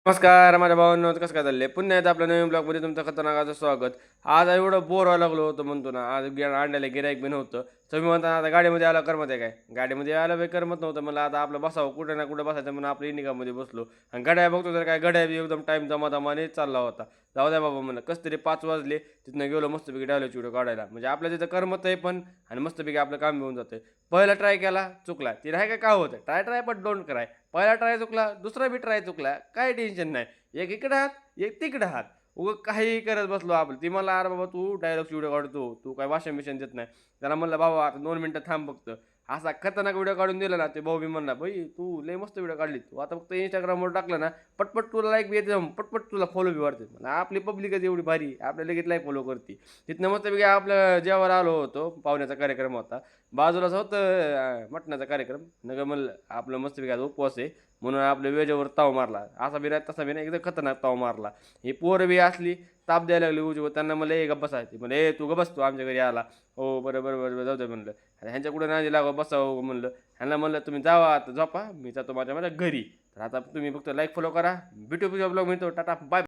नमस्कार माझ्या भावांनो, कसं काय चाललंय? पुन्हा एकदा आपल्या नवीन ब्लॉगमध्ये तुमचं खतरनाकाचं स्वागत. आज एवढं बोर व्हायला लागलो होतो म्हणतो ना, आज आणलेलं गिऱ्हाईक बी नव्हतं. तुम्ही म्हणता आता गाडीमध्ये आला करमत आहे काय? गाडीमध्ये यायला बी करमत नव्हतं. मला आता आपलं बसावं कुठं ना कुठं बसायचं म्हणून आपल्या इंडिकामध्ये बसलो. आणि गाड्या बघतो तर काय गाड्या बी एकदम टाईम दमादमाने चालला होता. जाऊ द्या बाबा म्हणलं, कसं तरी 5 वाजले. तिथनं गेलो मस्तपैकी डायलॉग व्हिडिओ काढायला. म्हणजे आपल्या तिथं करमत आहे पण आणि मस्तपैकी आपलं काम घेऊन जातंय. पहिला ट्राय केला, चुकला. ती नाही काय होतं? Try try but don't cry. पहिला ट्राय चुकला, दुसरा बी ट्राय चुकला. काय टेन्शन नाही. एक इकडे हात, एक तिकडे हात. उगं काहीही करत बसलो आपलं. ती मला, "अरे बाबा तू डायलॉग्स व्हिडिओ काढतो, तू काय भाषण बिषण देत नाही." त्याला म्हणलं, "भावा आता 2 मिनिटं थांब फक्त." असा खतरनाक व्हिडिओ काढून दिला ना, ते भाऊ बी म्हणला, "भाई तू लय मस्त व्हिडिओ काढली. तू आता फक्त Instagramवर टाकलं ना, पटपट तुला लाईक बी येते, पटपट तुला फॉलो बी वाढते." म्हणलं, "आपली पब्लिकच एवढी भारी, आपल्या लगेच लाईक फॉलो करते." तिथनं मस्तपैकी आपलं जेवायला आलो होतो. पाहुण्याचा कार्यक्रम होता. बाजूलाच होतं मटणाचा कार्यक्रम. नग म्हणलं, आपलं मस्तपैकी आज उपवास आहे. म्हणून आपल्या वेजेवर ताव मारला. असा बी नाही तसा बी नाही, एकदम खतरनाक ताव मारला. ही पोरं बी असली ताप द्यायला लागली उजवं. त्यांना म्हणलं, "ए गप्प बसा." ती म्हणले, "ए तू गप्प बस, तू आमच्या घरी आला." "हो बरं, बरं, बरं, बरं, जाऊ दे." म्हणलं. आणि ह्यांच्या कुठं नादी लागावं बसावं म्हणलं. ह्यांना म्हणलं, "तुम्ही जावा आता झोपा, मी जातो माझ्या माझ्या घरी." तर आता तुम्ही फक्त लाईक फॉलो करा. भेटू ब्लॉग मिळतो. Tata bye.